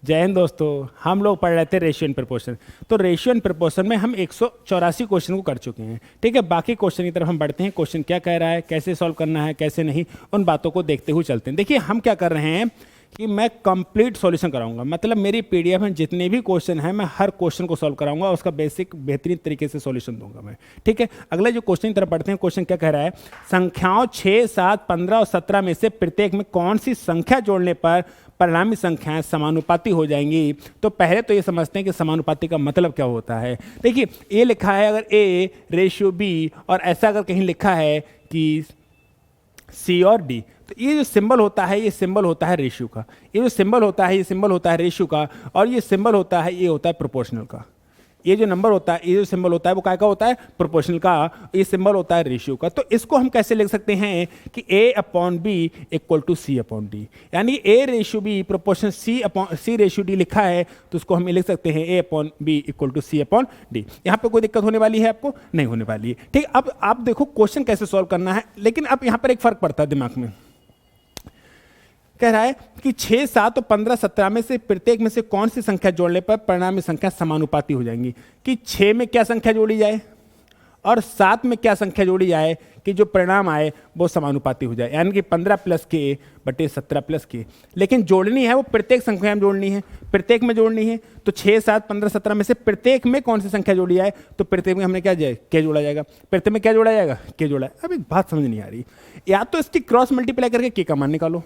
जय हिंद दोस्तों। हम लोग पढ़ रहे थे रेशियो एंड प्रपोर्शन। तो रेशियो एंड प्रपोर्शन में हम 184 क्वेश्चन को कर चुके हैं। ठीक है, बाकी क्वेश्चन की तरफ हम बढ़ते हैं। क्वेश्चन क्या कह रहा है, कैसे सॉल्व करना है, कैसे नहीं, उन बातों को देखते हुए चलते हैं। देखिए हम क्या कर रहे हैं कि मैं कंप्लीट सॉल्यूशन कराऊंगा, मतलब मेरी पीडीएफ में जितने भी क्वेश्चन हैं मैं हर क्वेश्चन को सॉल्व कराऊंगा, उसका बेसिक बेहतरीन तरीके से सॉल्यूशन दूंगा मैं। ठीक है, अगले जो क्वेश्चन की तरफ बढ़ते हैं। क्वेश्चन क्या कह रहा है, संख्याओं 6, 7, 15 और 17 में से प्रत्येक में कौन सी संख्या जोड़ने पर परिणामी संख्याएं समानुपाती हो जाएंगी। तो पहले तो ये समझते हैं कि समानुपाती का मतलब क्या होता है। देखिए ये लिखा है अगर ए रेशियो बी, और ऐसा अगर कहीं लिखा है कि सी और डी, तो ये जो सिंबल होता है ये सिंबल होता है रेशियो का, ये जो सिंबल होता है ये सिंबल होता है रेशियो का, और ये सिंबल होता है ये होता है प्रोपोर्शनल का। ये जो नंबर होता है, ये जो सिंबल होता है वो काय का होता है, प्रोपोर्शनल का। ये सिंबल होता है रेशियो का। तो इसको हम कैसे लिख सकते हैं कि A upon B equal to C upon D, यानी A ratio B proportional C ratio D लिखा है, तो उसको हम लिख सकते हैं A upon B equal to C upon D. यहाँ पे कोई दिक्कत होने वाली है आपको? नहीं होने वाली है। ठीक, अब आप देखो क्वेश्चन कैसे सॉल्व करना है, लेकिन अब यहाँ पर एक फर्क पड़ता है दिमाग में। कह रहा है कि 6, 7 और 15, 17 में से प्रत्येक में से कौन सी संख्या जोड़ने पर परिणामी संख्या समानुपाती हो जाएंगी। कि 6 में क्या संख्या जोड़ी जाए और 7 में क्या संख्या जोड़ी जाए कि जो परिणाम आए वो समानुपाती हो जाए, यानी कि 15 प्लस के बटे 17 प्लस के। लेकिन जोड़नी है वो प्रत्येक संख्या में जोड़नी है, प्रत्येक में जोड़नी है। तो 6, 7, 15, 17 में से प्रत्येक में कौन सी संख्या जोड़ी जाए, तो प्रत्येक में हमने क्या जाए के जोड़ा जाएगा, प्रत्येक में क्या जोड़ा जाएगा, के जोड़ा है। अब एक बात समझ नहीं आ रही, या तो इसकी क्रॉस मल्टीप्लाई करके के का मान निकालो,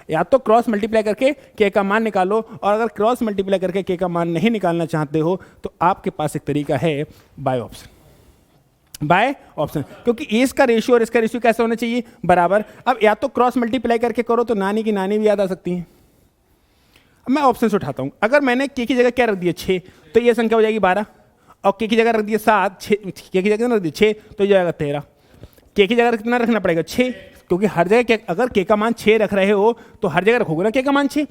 या तो क्रॉस मल्टीप्लाई करके के का मान निकालो, और अगर क्रॉस मल्टीप्लाई करके के का मान नहीं निकालना चाहते हो तो आपके पास एक तरीका है बाय ऑप्शन। बाय ऑप्शन, क्योंकि इसका रेशियो और इसका रेशियो कैसे होना चाहिए, बराबर। अब या तो क्रॉस मल्टीप्लाई करके करो तो नानी की नानी भी याद आ सकती है। अब मैं ऑप्शन से उठाता हूं, अगर मैंने के की जगह क्या रख दिया 6, तो ये संख्या हो जाएगी 12, और के की जगह रख दिया 7, के की जगह रख दिया 6 तो ये जाएगा 13। के की जगह कितना रखना पड़ेगा 6, क्योंकि हर जगह अगर के का मान 6 रख रहे हो तो हर जगह रखोगे ना के का मान 6।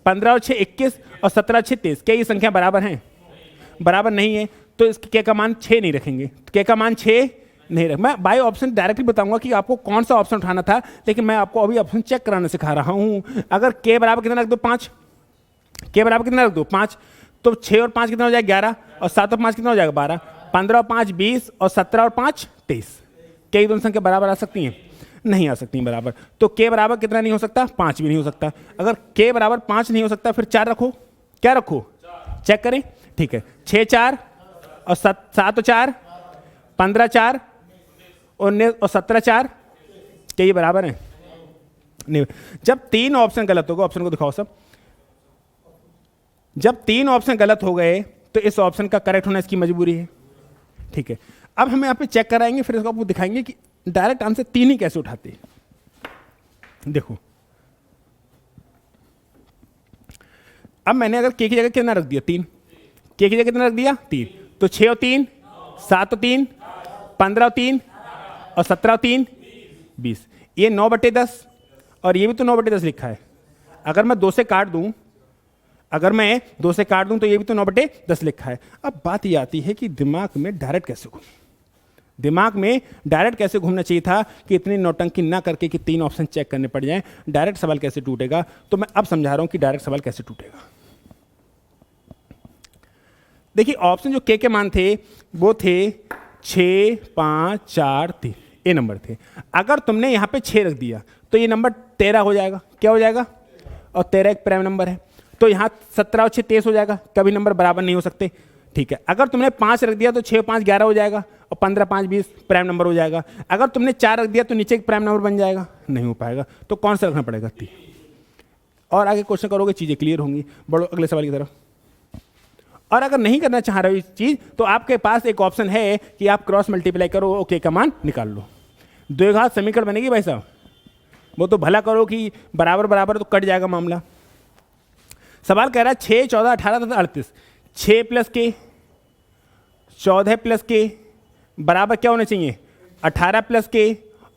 15 और 6 21 और 17 6 23, क्या ये संख्या बराबर हैं? बराबर नहीं है, तो इसके के का मान 6 नहीं रखेंगे, के का मान 6 नहीं रख। मैं बाय ऑप्शन डायरेक्टली बताऊंगा कि आपको कौन सा ऑप्शन उठाना था, लेकिन मैं आपको अभी ऑप्शन चेक कराना सिखा रहा हूं। अगर के बराबर कितना रख दो 5, के बराबर कितना रख दो 5, तो 6 और 5 कितना हो जाएगा 11, और 7 और 5 कितना हो जाएगा 12, 15 और 5 20, और 17 और 5 23। क्या ये दोनों संख्या बराबर आ सकती हैं? नहीं आ सकती बराबर। तो के बराबर कितना नहीं हो सकता, 5 भी नहीं हो सकता। अगर के बराबर 5 नहीं हो सकता फिर 4 रखो, क्या रखो, चेक करें। ठीक है, 6 4 और 7 और 4 15 4 19 और 17 4, क्या ये बराबर है? नहीं। जब 3 ऑप्शन गलत होगा, ऑप्शन को दिखाओ सब, जब 3 ऑप्शन गलत हो गए तो इस ऑप्शन का करेक्ट होना इसकी मजबूरी है। ठीक है, अब हम यहाँ पे चेक कराएंगे, फिर इसको आपको दिखाएंगे कि डायरेक्ट आंसर 3 ही कैसे उठाते। देखो अब मैंने अगर के की जगह कितना रख दिया 3, के की जगह कितना रख दिया 3, तो 6 और 3 7 और 3 15 और 3 और 17 और 3 20, ये 9/10, और ये भी तो 9/10 लिखा है। अगर मैं 2 से काट दूं, अगर मैं 2 से काट दूं तो ये भी तो 9/10 लिखा है। अब बात ये आती है कि दिमाग में डायरेक्ट कैसे घूमे, दिमाग में डायरेक्ट कैसे घूमना चाहिए था कि इतनी नौटंकी ना करके कि 3 ऑप्शन चेक करने पड़ जाएं, डायरेक्ट सवाल कैसे टूटेगा। तो मैं अब समझा रहा हूं कि डायरेक्ट सवाल कैसे टूटेगा। देखिए ऑप्शन जो के मान थे वो थे 6 5 4 3, ये नंबर थे। अगर तुमने यहां पे 6 रख दिया तो ये नंबर 13 हो जाएगा, क्या हो जाएगा, और 13 एक प्राइम नंबर है, तो यहाँ 17 और 6 23 हो जाएगा, कभी नंबर बराबर नहीं हो सकते। ठीक है, अगर तुमने 5 रख दिया तो 6 और 5 11 हो जाएगा, और 15 5 20 प्राइम नंबर हो जाएगा। अगर तुमने 4 रख दिया तो नीचे एक प्राइम नंबर बन जाएगा, नहीं हो पाएगा। तो कौन सा रखना पड़ेगा 3। और आगे क्वेश्चन करोगे चीजें क्लियर होंगी। बढ़ो अगले सवाल की तरफ। और अगर नहीं करना चाह रहे हो इस चीज तो आपके पास एक ऑप्शन है कि आप क्रॉस मल्टीप्लाई करो, ओके का मान निकाल लो, द्विघात समीकरण बनेगी भाई साहब। वो तो भला करो कि बराबर बराबर तो कट जाएगा मामला। सवाल कह रहा है 6 14 18 तथा 38, 6 प्लस के 14 प्लस के बराबर क्या होने चाहिए, 18 प्लस के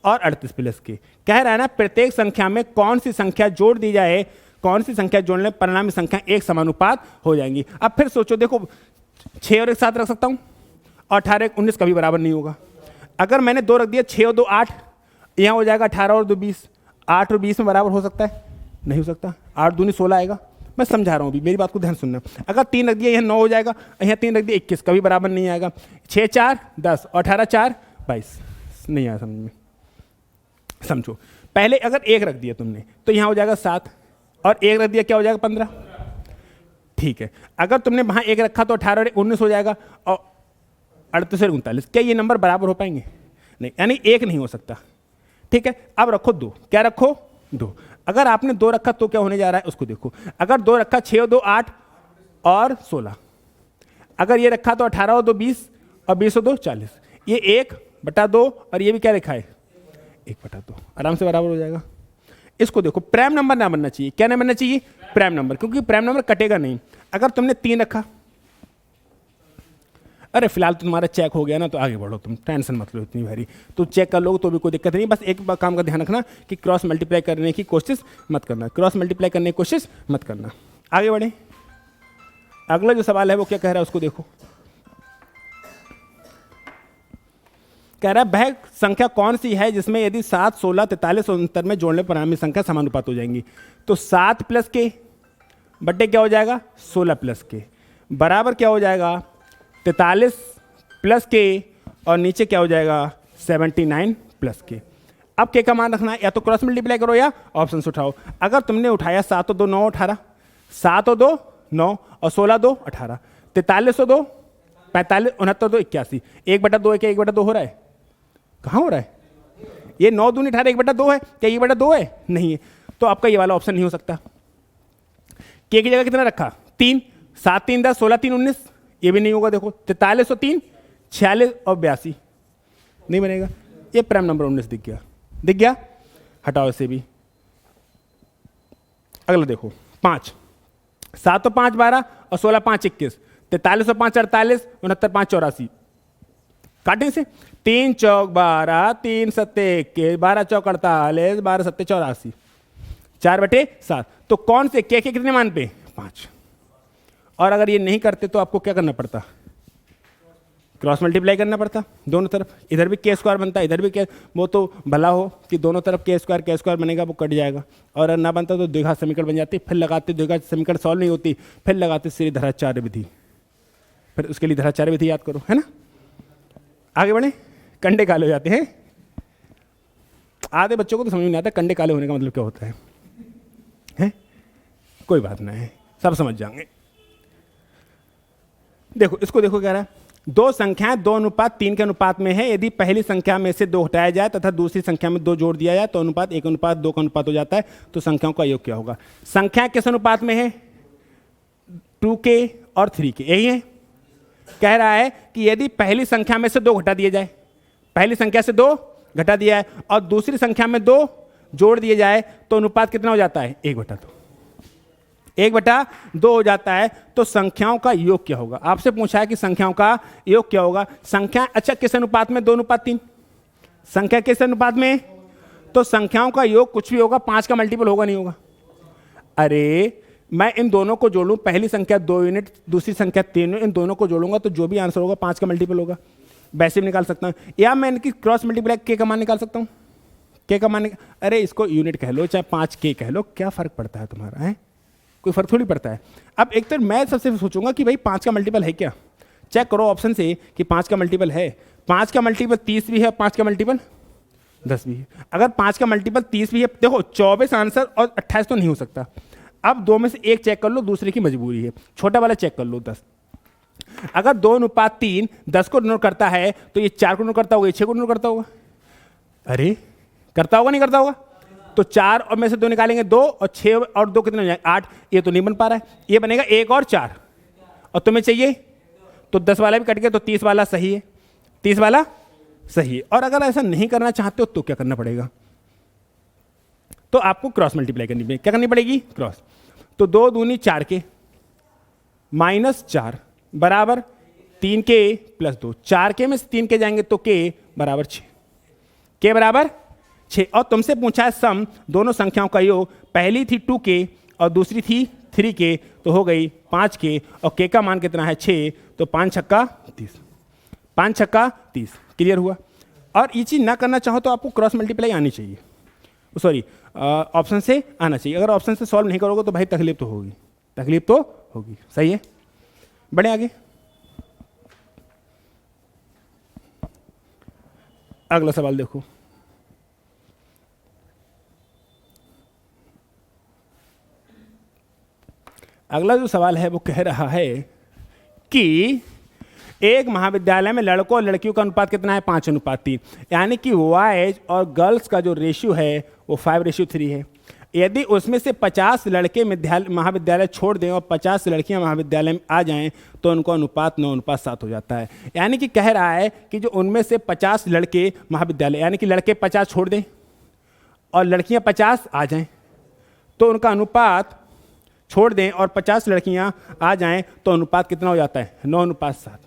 और 38 प्लस के। कह रहा है ना प्रत्येक संख्या में कौन सी संख्या जोड़ दी जाए, कौन सी संख्या जोड़ने परिणामी संख्या एक समानुपात हो जाएंगी। अब फिर सोचो, देखो 6 और 1 7 रख सकता हूं, और 18 1 19 कभी बराबर नहीं होगा। अगर मैंने 2 रख दिया, 6 और 2 8, यहां हो जाएगा 18 और 2 20, 8 और 20 में बराबर हो सकता है, नहीं हो सकता। 8 दूनी 16 आएगा, मैं समझा रहा हूँ अभी, मेरी बात को ध्यान सुनना। अगर 3 रख दिया यहाँ 9 हो जाएगा, यहाँ 3 रख दिया 21, कभी बराबर नहीं आएगा। 6 4 10 और 18 4 22, नहीं आया समझ में। समझो, पहले अगर 1 रख दिया तुमने तो यहाँ हो जाएगा 7, और 1 रख दिया क्या हो जाएगा 15। ठीक है, अगर तुमने वहाँ 1 रखा तो 18 और 19 हो जाएगा, और 38 और 39। क्या ये नंबर बराबर हो पाएंगे? नहीं, यानी 1 नहीं हो सकता। ठीक है, अब रखो 2, क्या रखो 2। अगर आपने 2 रखा तो क्या होने जा रहा है उसको देखो। अगर 2 रखा 6 और 2 8 और 16, अगर ये रखा तो 18 और 2 20 और 20 और 2 40, ये 1/2 और ये भी क्या लिखा है 1/2, आराम से बराबर हो जाएगा। इसको देखो, प्राइम नंबर ना बनना चाहिए। क्या ना बनना चाहिए? प्राइम नंबर, क्योंकि प्राइम नंबर कटेगा नहीं। अगर तुमने 3 रखा, अरे फिलहाल तो तुम्हारा चेक हो गया ना, तो आगे बढ़ो, तुम टेंशन मत लो इतनी भारी, तो चेक कर लो तो भी कोई दिक्कत नहीं। बस एक काम का ध्यान रखना कि क्रॉस मल्टीप्लाई करने की कोशिश मत करना, क्रॉस मल्टीप्लाई करने की कोशिश मत करना। आगे बढ़े, अगला जो सवाल है वो क्या कह रहा है उसको देखो। कह रहा है वह संख्या कौन सी है जिसमें यदि 7 16 43 और 69 में जोड़ने पर हमें संख्या समानुपात हो जाएंगी। तो 7 प्लस के बट्टे क्या हो जाएगा 16 प्लस के, बराबर क्या हो जाएगा 43 प्लस के, और नीचे क्या हो जाएगा 79 प्लस के। अब के का मान रखना है, या तो क्रॉस मल्टीप्लाई करो या ऑप्शन से उठाओ। अगर तुमने उठाया 7 और 2 9 18, 7 और 2 9 और 16 2 18, 43 और 2 45, 69 2 81, 1/2 है क्या 1/2 हो रहा है? कहाँ हो रहा है? ये 9 दूनी 18 1/2 है क्या 1/2 है? नहीं है, तो आपका ये वाला ऑप्शन नहीं हो सकता। के की जगह कितना रखा 3, 7 3 10 16 3 19, ये भी नहीं होगा। देखो 43 और 3 46 और 82, नहीं बनेगा। ये प्राइम नंबर 19 दिख गया, दिख गया, हटाओ इसे भी। अगला देखो 5, 7 और 5 12 और 16 5 21, 43 और 5 48, 69 5 84, काटें से 3 चौक 12, 3 सत्ते 21, 12 चौक 48, 12 सत्ते 84, 4/7। तो कौन से के कितने मान पे 5। और अगर ये नहीं करते तो आपको क्या करना पड़ता? क्रॉस मल्टीप्लाई करना पड़ता दोनों तरफ। इधर भी के स्क्वायर बनता है, इधर भी के, वो तो भला हो कि दोनों तरफ के स्क्वायर बनेगा, वो कट जाएगा। और अगर ना बनता तो द्विघात समीकरण बन जाती, फिर लगाते द्विघात समीकरण सॉल्व नहीं होती, फिर लगाते श्रीधराचार्य विधि, फिर उसके लिए धराचार्य विधि याद करो, है ना। आगे बढ़े, कंडे काले हो जाते हैं। आधे बच्चों को तो समझ नहीं आता कंडे काले होने का मतलब क्या होता है? कोई बात नहीं है, सब समझ जाएंगे। देखो इसको देखो, कह रहा है 2 संख्याएं 2:3 के अनुपात में है। यदि पहली संख्या में से 2 हटाया जाए तथा दूसरी संख्या में 2 जोड़ दिया जाए तो अनुपात 1:2 का अनुपात हो जाता है। तो संख्याओं का योग क्या होगा? संख्या किस अनुपात में है? 2 के और 3 के, यही है। कह रहा है कि यदि पहली संख्या में से 2 घटा दिए जाए, पहली संख्या से 2 घटा दिया है और दूसरी संख्या में 2 जोड़ दिए जाए तो अनुपात कितना हो जाता है? 1/2, 1/2 हो जाता है। तो संख्याओं का योग क्या होगा? आपसे पूछा है कि संख्याओं का योग क्या होगा। संख्या अच्छा किस अनुपात में? 2:3। संख्या किस अनुपात में? तो संख्याओं का योग कुछ भी होगा, 5 का मल्टीपल होगा नहीं होगा? अरे मैं इन दोनों को जोड़ूं, पहली संख्या 2 यूनिट, दूसरी संख्या 3 यूनिट, इन दोनों को जोड़ूंगा तो जो भी आंसर होगा 5 का मल्टीपल होगा। वैसे भी निकाल सकता हूं, या मैं इनकी क्रॉस मल्टीप्लाई के का मान निकाल सकता हूं। के का मान, अरे इसको यूनिट कह लो चाहे 5 के कह लो, क्या फर्क पड़ता है तुम्हारा? है कोई फर्क थोड़ी पड़ता है। अब एक तो मैं सबसे सोचूंगा कि भाई 5 का मल्टीपल है क्या, चेक करो ऑप्शन से कि 5 का मल्टीपल है। 5 का मल्टीपल 30 भी है, 5 का मल्टीपल 10 भी है। अगर 5 का मल्टीपल 30 भी है, देखो 24 आंसर और 28 तो नहीं हो सकता। अब 2 में से एक चेक कर लो, दूसरे की मजबूरी है, छोटा वाला चेक कर लो 10। अगर 2:3 10 को डिनोट करता है तो ये 4 को डिनोट करता होगा, ये 6 को डिनोट करता होगा। अरे करता होगा नहीं करता होगा? तो 4 और में से 2 निकालेंगे 2, और 6 और 2 कितने हो जाएंगे? 8। ये तो नहीं बन पा रहा है, ये बनेगा 1 और 4, और तुम्हें चाहिए तो 10 वाला भी कट गया, तो 30 वाला सही है, 30 वाला सही है। और अगर ऐसा नहीं करना चाहते हो तो क्या करना पड़ेगा? तो आपको क्रॉस मल्टीप्लाई करनी पड़ेगी। क्या करनी पड़ेगी? क्रॉस। तो 2 दूनी 4 के -4 बराबर 3 के + 2, 4 के में से 3 के जाएंगे तो के बराबर 6, के बराबर 6। और तुमसे पूछा है सम दोनों संख्याओं का योग, पहली थी 2 के और दूसरी थी 3 के, तो हो गई 5 के, और के का मान कितना है 6, तो 5 छक्का 30, 5 छक्का 30। क्लियर हुआ? और ये चीज़ ना करना चाहो तो आपको क्रॉस मल्टीप्लाई आनी चाहिए, सॉरी ऑप्शन से आना चाहिए। अगर ऑप्शन से सॉल्व नहीं करोगे तो भाई तकलीफ तो होगी, तकलीफ तो होगी। सही है, बढ़े आगे। अगला सवाल देखो। अगला जो सवाल है वो कह रहा है कि एक महाविद्यालय में लड़कों और लड़कियों का अनुपात कितना है? 5:3। यानी कि बॉयज और गर्ल्स का जो रेशियो है वो 5:3 है। यदि उसमें से 50 लड़के महाविद्यालय छोड़ दें और 50 लड़कियां महाविद्यालय में आ जाएं तो उनको अनुपात 9:7 हो जाता है। यानी कि कह रहा है कि जो उनमें से 50 लड़के महाविद्यालय, यानी कि लड़के 50 छोड़ दें और लड़कियां 50 आ जाएं तो उनका अनुपात, छोड़ दें और 50 लड़कियां आ जाएं तो अनुपात कितना हो जाता है? 9:7।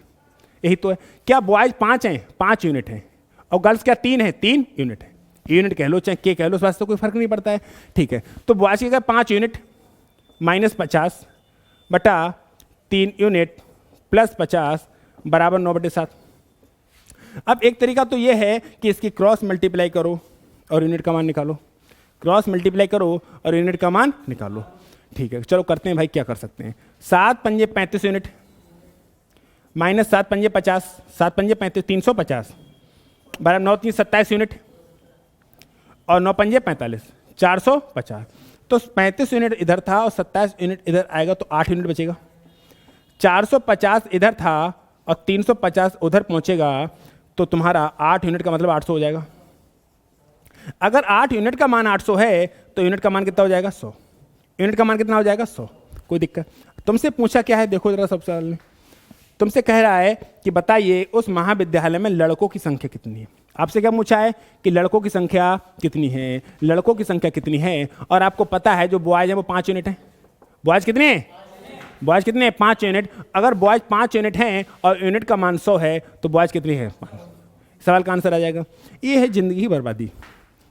यही तो है। क्या बॉयज 5 हैं? 5 यूनिट हैं। और गर्ल्स क्या 3 है? 3 यूनिट है। यूनिट कह लो चाहे के कह लो, इस वास्ते तो कोई फर्क नहीं पड़ता है। ठीक है, तो बॉयज की 5 यूनिट माइनस 50 बटा 3 यूनिट प्लस 50 बराबर 9/7। अब एक तरीका तो ये है कि इसकी क्रॉस मल्टीप्लाई करो और यूनिट का मान निकालो। क्रॉस मल्टीप्लाई करो और यूनिट का मान निकालो। ठीक है, चलो करते हैं भाई, क्या कर सकते हैं। 7 पंजे 35 यूनिट माइनस 7 पंजे 50, 7 पंजे 35, 350 बराबर 9 3 27 यूनिट और 9 पंजे 45, 450। तो 35 यूनिट इधर था और 27 यूनिट इधर आएगा तो 8 यूनिट बचेगा। 450 इधर था और 350 उधर पहुंचेगा तो तुम्हारा 8 यूनिट का मतलब 800 हो जाएगा। अगर 8 यूनिट का मान 800 है तो यूनिट का मान कितना हो जाएगा? 100। यूनिट का मान कितना हो जाएगा? 100। कोई दिक्कत? तुमसे पूछा क्या है, देखो जरा सब सवाल में। तुमसे कह रहा है कि बताइए उस महाविद्यालय में लड़कों की संख्या कितनी है। आपसे क्या पूछा है कि लड़कों की संख्या कितनी है, लड़कों की संख्या कितनी है। और आपको पता है जो बॉयज है वो 5 यूनिट है। बॉयज कितने हैं? बॉयज कितने हैं? 5 यूनिट। अगर बॉयज 5 यूनिट हैं और यूनिट का मान 100 है तो बॉयज कितनी है? 5। सवाल का आंसर आ जाएगा। ये है जिंदगी की बर्बादी,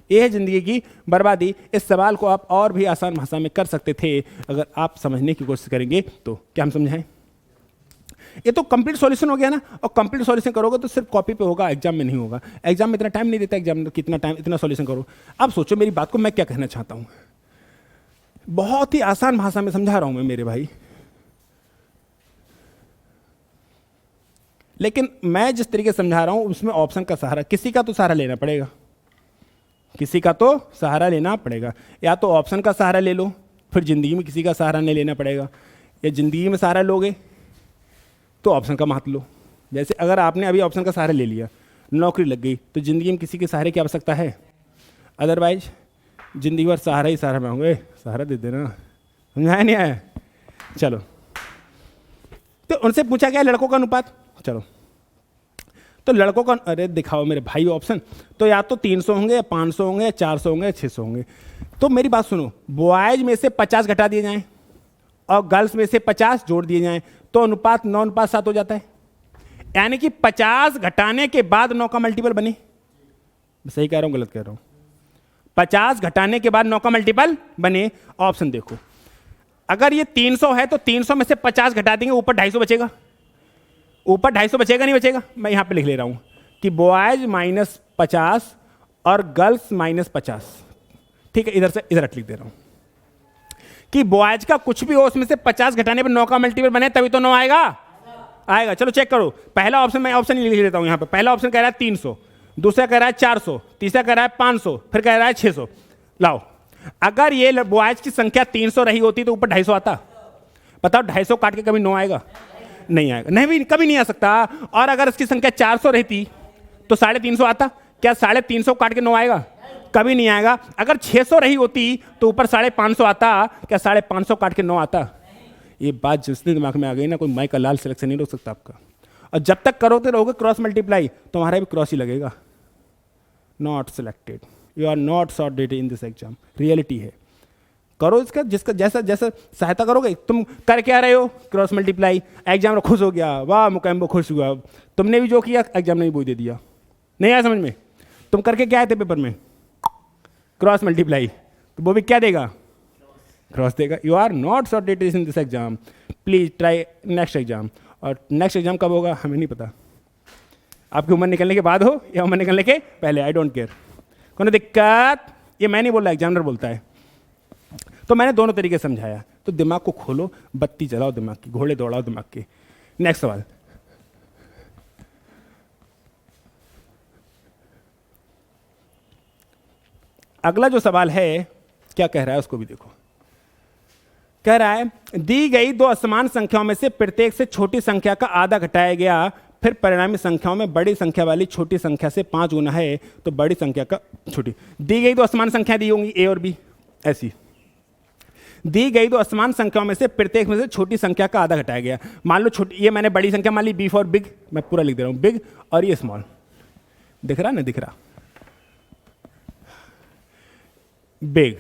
ये है जिंदगी की बर्बादी। इस सवाल को आप और भी आसान भाषा में कर सकते थे अगर आप समझने की कोशिश करेंगे तो। क्या हम समझाएं? ये तो कंप्लीट सॉल्यूशन हो गया ना। और कंप्लीट सॉल्यूशन करोगे तो सिर्फ कॉपी पे होगा, एग्जाम में नहीं होगा। एग्जाम में इतना टाइम नहीं देता, एग्जाम में कितना टाइम, इतना सॉल्यूशन करो। अब सोचो मेरी बात को मैं क्या कहना चाहता हूं। बहुत ही आसान भाषा में समझा रहा हूं मैं मेरे भाई, लेकिन मैं जिस तरीके से समझा रहा हूं उसमें ऑप्शन का सहारा, किसी का तो सहारा लेना पड़ेगा, किसी का तो सहारा लेना पड़ेगा। या तो ऑप्शन का सहारा ले लो, फिर जिंदगी में किसी का सहारा नहीं लेना पड़ेगा। या जिंदगी में सहारा लोगे तो ऑप्शन का महत्व लो। जैसे अगर आपने अभी ऑप्शन का सहारा ले लिया, नौकरी लग गई, तो जिंदगी में किसी के सहारे की आवश्यकता है? अदरवाइज जिंदगी भर सहारा ही सहारा मांगोगे। सहारा दे देना, समझाया नहीं आया? चलो, तो उनसे पूछा गया लड़कों का अनुपात। चलो, तो लड़कों का, अरे दिखाओ मेरे भाई ऑप्शन। तो या तो 300 होंगे या 500 होंगे या 400 होंगे या 600 होंगे। तो मेरी बात सुनो, बॉयज में से 50 घटा दिए जाएं और गर्ल्स में से 50 जोड़ दिए जाएं तो अनुपात 9:7 हो जाता है। यानी कि 50 घटाने के बाद 9 का मल्टीपल बने। सही कह रहा हूं गलत कह रहा हूं? 50 घटाने के बाद 9 का मल्टीपल बने। ऑप्शन देखो, अगर ये 300 है तो 300 में से 50 घटा देंगे, ऊपर 250 बचेगा। ऊपर 250 बचेगा नहीं बचेगा? मैं यहां पे लिख ले रहा हूं कि बॉयज -50 और गर्ल्स -50। ठीक है, इधर से इधर लिख दे रहा हूं कि बॉयज का कुछ भी हो उसमें से 50 घटाने पर 9 का मल्टीपल बने तभी तो 9 आएगा। आएगा। चलो चेक करो। पहला ऑप्शन, मैं ऑप्शन लिख लेता हूं यहां पे। पहला ऑप्शन कह रहा है 300, दूसरा कह रहा है 400, तीसरा कह रहा है 500, फिर कह रहा है 600। लाओ, अगर ये बॉयज की संख्या 300 रही होती तो ऊपर 250 आता। बताओ 250 काट के कभी 9 आएगा? नहीं आएगा, नहीं भी कभी नहीं आ सकता। और अगर इसकी संख्या 400 रहती तो 350 आता। क्या 350 काट के 9 आएगा? कभी नहीं आएगा। अगर 600 रही होती तो ऊपर 550 आता। क्या 550 काट के 9 आता? ये बात जिसने दिमाग में आ गई ना, कोई माई का लाल सिलेक्शन नहीं रोक सकता आपका। और जब तक करोगे रहोगे क्रॉस मल्टीप्लाई, तुम्हारा भी क्रॉस ही लगेगा। Not selected, you are not shorted in this exam. Reality है। करो इसका, जिसका जैसा जैसा सहायता करोगे। तुम कर क्या रहे हो? Cross multiply. एग्जाम में खुश हो गया, वाह मुकैम्बो खुश हुआ। तुमने भी जो किया एग्जाम ने भी बोझ दे दिया। नहीं आया समझ में? तुम करके क्या आए थे पेपर में? Cross multiply. तो वो भी क्या देगा? क्रॉस देगा। You are not shorted in this exam, please try next exam. और नेक्स्ट एग्जाम कब होगा हमें नहीं पता। आपकी उम्र निकलने के बाद हो या उम्र निकलने के पहले, आई डोंट केयर। कोई दिक्कत? ये मैं नहीं बोल रहा, एग्जामिनर बोलता है। तो मैंने दोनों तरीके समझाया। तो दिमाग को खोलो, बत्ती जलाओ दिमाग की, घोड़े दौड़ाओ दिमाग के। नेक्स्ट सवाल, अगला जो सवाल है क्या कह रहा है उसको भी देखो। कह रहा है दी गई दो असमान संख्याओं में से प्रत्येक से छोटी संख्या का आधा घटाया गया, फिर परिणामी संख्याओं में बड़ी संख्या वाली छोटी संख्या से 5 गुना है, तो बड़ी संख्या का छोटी। दी गई दो असमान संख्या दी होंगी ए और बी, ऐसी दी गई दो असमान संख्याओं में से प्रत्येक में से छोटी संख्या का आधा घटाया गया। मान लो छोटी, ये मैंने बड़ी संख्या मान ली बी फॉर बिग, मैं पूरा लिख दे रहा हूं बिग, और ये स्मॉल, दिख रहा ना, दिख रहा, बिग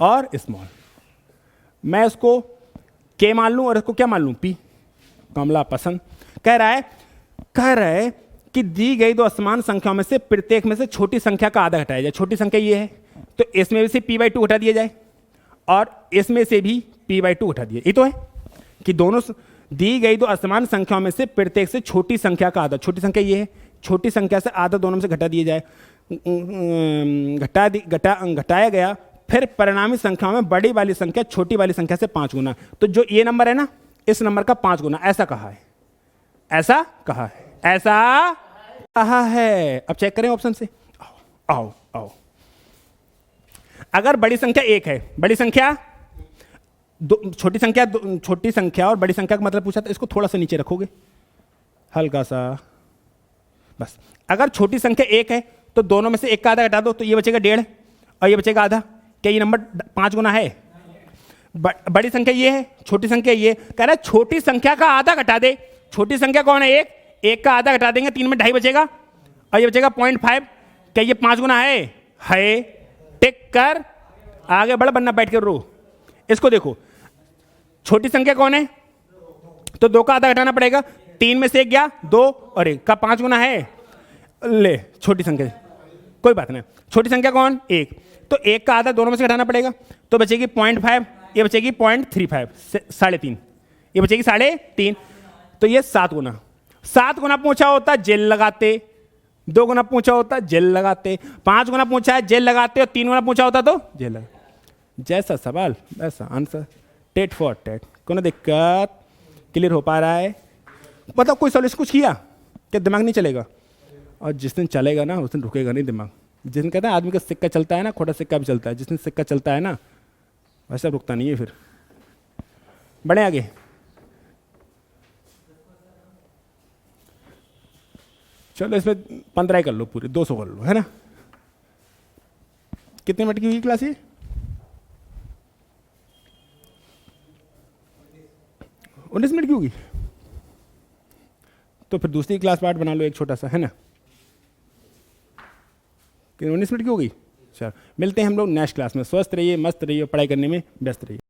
और स्मॉल। मैं इसको के मान लूं और इसको क्या मान लूं, पी, कमला पसंद। कह रहा है कि दी गई दो असमान संख्याओं में से प्रत्येक में से छोटी संख्या का आधा घटाया जाए। छोटी संख्या ये है, तो इसमें से p/2 हटा दिया जाए और इसमें से भी p/2 हटा दिया। ये तो है कि दोनों दी गई दो असमान संख्याओं में से प्रत्येक से छोटी संख्या का आधा, छोटी संख्या ये है, छोटी संख्या से आधा दोनों में से घटा दिया जाए, घटाया गया, फिर परिणामी संख्याओं में बड़ी वाली संख्या छोटी वाली संख्या से 5 गुना। तो जो ये नंबर है ना, इस नंबर का 5 गुना, ऐसा कहा है, ऐसा कहा है, ऐसा कहा है। अब चेक करें ऑप्शन से, आओ आओ। अगर बड़ी संख्या 1 है, बड़ी संख्या छोटी संख्या और बड़ी संख्या का मतलब पूछा था, इसको थोड़ा सा नीचे रखोगे, हल्का सा, बस। अगर छोटी संख्या 1 है तो दोनों में से एक का आधा घटा दो, तो ये बचेगा 1.5 और ये बचेगा आधा। क्या ये नंबर 5 गुना है? बड़ी संख्या ये है, छोटी संख्या ये। कह रहा है छोटी संख्या का आधा घटा दे। छोटी संख्या कौन है? 1 का आधा घटा देंगे, 3 में 2.5 बचेगा और ये बचेगा 0.5। क्या ये 5 गुना है? टिक कर आगे बढ़, बनना बैठ कर रो। इसको देखो, छोटी संख्या कौन है? तो 2 का आधा घटाना पड़ेगा, 3 में से 1 गया, 2 और 1 का 5 गुना है। ले छोटी संख्या, कोई बात नहीं। छोटी संख्या कौन? 1, तो 1 का आधा दोनों में से घटाना पड़ेगा, तो बचेगी 0.5, ये बचेगी 0.35, 3.5, ये बचेगी 3.5, तो ये 7 गुना। 7 गुना पूछा होता जेल लगाते, 2 गुना पूछा होता जेल लगाते, 5 गुना पूछा है जेल लगाते, और 3 गुना पूछा होता तो जेल लगाते। जैसा सवाल वैसा आंसर, टेट फॉर टेट। कोनो दिक्कत? क्लियर हो पा रहा है? मतलब कोई सॉल्यूशन कुछ किया क्या? दिमाग नहीं चलेगा, और जिस दिन चलेगा ना उस दिन रुकेगा नहीं दिमाग। जिस दिन कहते हैं आदमी का सिक्का चलता है ना, खोटा सिक्का भी चलता है, जिस दिन सिक्का चलता है ना वैसा रुकता नहीं है। फिर बढ़े आगे। चलो इसमें 15 कर लो, पूरे 200 कर लो, है ना। कितने मिनट की हुई क्लास ये? 19 मिनट की होगी, तो फिर दूसरी क्लास पार्ट बना लो एक छोटा सा, है ना। 19 मिनट की होगी। चलो मिलते हैं हम लोग नेक्स्ट क्लास में। स्वस्थ रहिए, मस्त रहिए, पढ़ाई करने में व्यस्त रहिए।